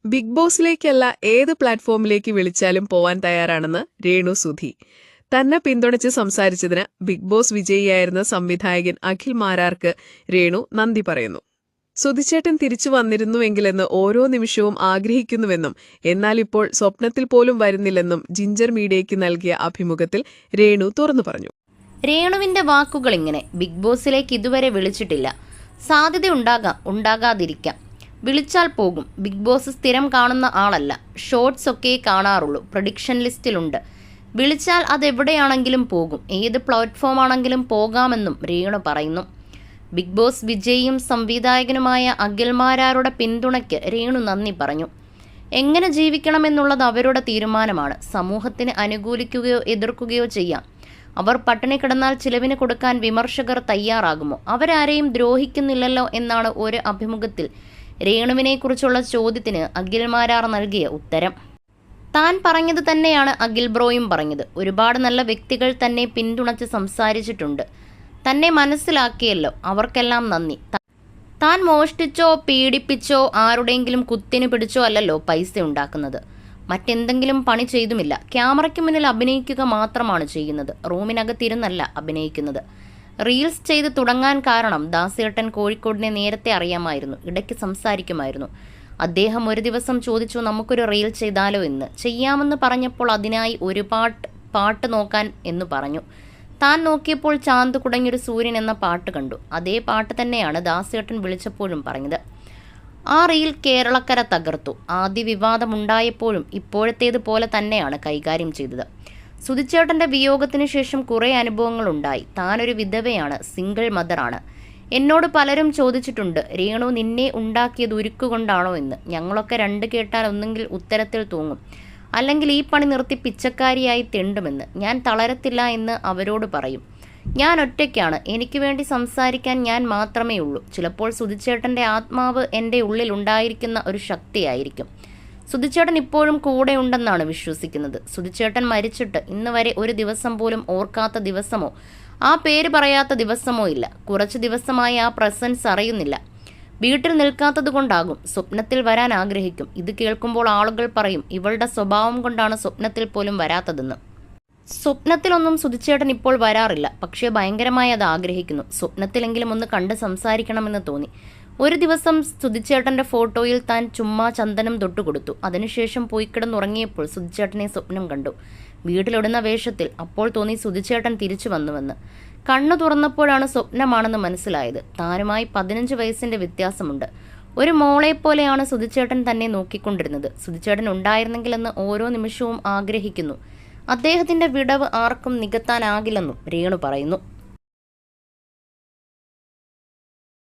Big ബോസിലേക്കല്ല ഏത് പ്ലാറ്റ്ഫോമിലേക്ക് വിളിച്ചാലും പോവാൻ തയ്യാറാണെന്ന് രേണു സുധി. തന്നെ പിന്തുണച്ച് സംസാരിച്ചതിന് ബിഗ് ബോസ് വിജയിയായിരുന്ന സംവിധായകൻ അഖിൽ മാരാർക്ക് രേണു നന്ദി പറയുന്നു. സുധിച്ചേട്ടൻ തിരിച്ചു വന്നിരുന്നുവെങ്കിലെന്ന് ഓരോ നിമിഷവും ആഗ്രഹിക്കുന്നുവെന്നും എന്നാൽ ഇപ്പോൾ സ്വപ്നത്തിൽ പോലും വരുന്നില്ലെന്നും ജിഞ്ചർ മീഡിയയ്ക്ക് നൽകിയ അഭിമുഖത്തിൽ രേണു തുറന്നു പറഞ്ഞു. രേണുവിന്റെ വാക്കുകൾ ഇങ്ങനെ: ബിഗ് ബോസിലേക്ക് ഇതുവരെ വിളിച്ചിട്ടില്ല. സാധ്യതയുണ്ടാകാം, ഉണ്ടാകാതിരിക്കാം. വിളിച്ചാൽ പോകും. ബിഗ് ബോസ് സ്ഥിരം കാണുന്ന ആളല്ല. ഷോർട്സ് ഒക്കെ കാണാറുള്ളൂ. പ്രഡിക്ഷൻ ലിസ്റ്റിലുണ്ട്. വിളിച്ചാൽ അതെവിടെയാണെങ്കിലും പോകും. ഏത് പ്ലാറ്റ്ഫോമാണെങ്കിലും പോകാമെന്നും രേണു പറയുന്നു. ബിഗ് ബോസ് വിജയിയും സംവിധായകനുമായ അഖിൽ മാരാരുടെ പിന്തുണയ്ക്ക് രേണു നന്ദി പറഞ്ഞു. എങ്ങനെ ജീവിക്കണമെന്നുള്ളത് അവരുടെ തീരുമാനമാണ്. സമൂഹത്തിന് അനുകൂലിക്കുകയോ എതിർക്കുകയോ ചെയ്യാം. അവർ പട്ടിണി കിടന്നാൽ ചിലവിന് കൊടുക്കാൻ വിമർശകർ തയ്യാറാകുമോ? അവരാരെയും ദ്രോഹിക്കുന്നില്ലല്ലോ എന്നാണ് ഒരു അഭിമുഖത്തിൽ രേണുവിനെക്കുറിച്ചുള്ള ചോദ്യത്തിന് അഖിൽ മാരാർ നൽകിയ ഉത്തരം. താൻ പറഞ്ഞത് തന്നെയാണ് അഖിൽ ബ്രോയും പറഞ്ഞത്. ഒരുപാട് നല്ല വ്യക്തികൾ തന്നെ പിന്തുണച്ച് സംസാരിച്ചിട്ടുണ്ട്. തന്നെ മനസ്സിലാക്കിയല്ലോ, അവർക്കെല്ലാം നന്ദി. താൻ മോഷ്ടിച്ചോ പീഡിപ്പിച്ചോ ആരുടെയെങ്കിലും കുത്തിന് പിടിച്ചോ അല്ലല്ലോ പൈസ ഉണ്ടാക്കുന്നത്. മറ്റെന്തെങ്കിലും പണി ചെയ്തുമില്ല. ക്യാമറയ്ക്ക് മുന്നിൽ അഭിനയിക്കുക മാത്രമാണ് ചെയ്യുന്നത്. റൂമിനകത്തിരുന്നല്ല അഭിനയിക്കുന്നത്. റീൽസ് ചെയ്ത് തുടങ്ങാൻ കാരണം ദാസേട്ടൻ കോഴിക്കോടിനെ നേരത്തെ അറിയാമായിരുന്നു. ഇടയ്ക്ക് സംസാരിക്കുമായിരുന്നു. അദ്ദേഹം ഒരു ദിവസം ചോദിച്ചു, നമുക്കൊരു റീൽ ചെയ്താലോ എന്ന്. ചെയ്യാമെന്ന് പറഞ്ഞപ്പോൾ അതിനായി ഒരു പാട്ട് നോക്കാൻ എന്ന് പറഞ്ഞു. താൻ നോക്കിയപ്പോൾ ചാന്ത് കുടഞ്ഞൊരു സൂര്യൻ എന്ന പാട്ട് കണ്ടു. അതേ പാട്ട് തന്നെയാണ് ദാസേട്ടൻ വിളിച്ചപ്പോഴും പറഞ്ഞത്. ആ റീൽ കേരളക്കര തകർത്തു. ആദ്യ വിവാദമുണ്ടായപ്പോഴും ഇപ്പോഴത്തേത് പോലെ തന്നെയാണ് കൈകാര്യം ചെയ്തത്. സുധിച്ചേട്ടന്റെ വിയോഗത്തിന് ശേഷം കുറേ അനുഭവങ്ങളുണ്ടായി. താനൊരു വിധവയാണ്, സിംഗിൾ മദറാണ്. എന്നോട് പലരും ചോദിച്ചിട്ടുണ്ട്, രേണു നിന്നെ ഉണ്ടാക്കിയത് ഉരുക്കുകൊണ്ടാണോ എന്ന്. ഞങ്ങളൊക്കെ രണ്ട് കേട്ടാൽ ഒന്നെങ്കിൽ ഉത്തരത്തിൽ തൂങ്ങും, അല്ലെങ്കിൽ ഈ പണി നിർത്തി പിച്ചക്കാരിയായി തെണ്ടുമെന്ന്. ഞാൻ തളരത്തില്ല എന്ന് അവരോട് പറയും. ഞാൻ ഒറ്റയ്ക്കാണ്. എനിക്ക് വേണ്ടി സംസാരിക്കാൻ ഞാൻ മാത്രമേ ഉള്ളൂ. ചിലപ്പോൾ സുധിച്ചേട്ടന്റെ ആത്മാവ് എൻ്റെ ഉള്ളിൽ ഉണ്ടായിരിക്കുന്ന ഒരു ശക്തിയായിരിക്കും. സുധിച്ചേട്ടൻ ഇപ്പോഴും കൂടെ ഉണ്ടെന്നാണ് വിശ്വസിക്കുന്നത്. സുധിച്ചേട്ടൻ മരിച്ചിട്ട് ഇന്ന് വരെ ഒരു ദിവസം പോലും ഓർക്കാത്ത ദിവസമോ ആ പേര് പറയാത്ത ദിവസമോ ഇല്ല. കുറച്ച് ദിവസമായി ആ പ്രസൻസ് അറിയുന്നില്ല. വീട്ടിൽ നിൽക്കാത്തത് കൊണ്ടാകും. സ്വപ്നത്തിൽ വരാൻ ആഗ്രഹിക്കും. ഇത് കേൾക്കുമ്പോൾ ആളുകൾ പറയും, ഇവളുടെ സ്വഭാവം കൊണ്ടാണ് സ്വപ്നത്തിൽ പോലും വരാത്തതെന്ന്. സ്വപ്നത്തിലൊന്നും സുധിച്ചേട്ടൻ ഇപ്പോൾ വരാറില്ല. പക്ഷേ ഭയങ്കരമായി അത് ആഗ്രഹിക്കുന്നു. സ്വപ്നത്തിലെങ്കിലും ഒന്ന് കണ്ട് സംസാരിക്കണമെന്ന് തോന്നി. ഒരു ദിവസം സുധിച്ചേട്ടന്റെ ഫോട്ടോയിൽ താൻ ചുമ്മാ ചന്ദനം തൊട്ടുകൊടുത്തു. അതിനുശേഷം പോയി കിടന്നുറങ്ങിയപ്പോൾ സുധിച്ചേട്ടനെ സ്വപ്നം കണ്ടു, വീട്ടിലിടുന്ന വേഷത്തിൽ. അപ്പോൾ തോന്നി സുധിച്ചേട്ടൻ തിരിച്ചു വന്നുവെന്ന്. കണ്ണു തുറന്നപ്പോഴാണ് സ്വപ്നമാണെന്ന് മനസ്സിലായത്. താനുമായി 15 വയസ്സിന്റെ വ്യത്യാസമുണ്ട്. ഒരു മോളെപ്പോലെയാണ് സുധിച്ചേട്ടൻ തന്നെ നോക്കിക്കൊണ്ടിരുന്നത്. സുധിച്ചേട്ടൻ ഉണ്ടായിരുന്നെങ്കിലെന്ന് ഓരോ നിമിഷവും ആഗ്രഹിക്കുന്നു. അദ്ദേഹത്തിന്റെ വിടവ് ആർക്കും നികത്താനാകില്ലെന്നും രേണു പറയുന്നു.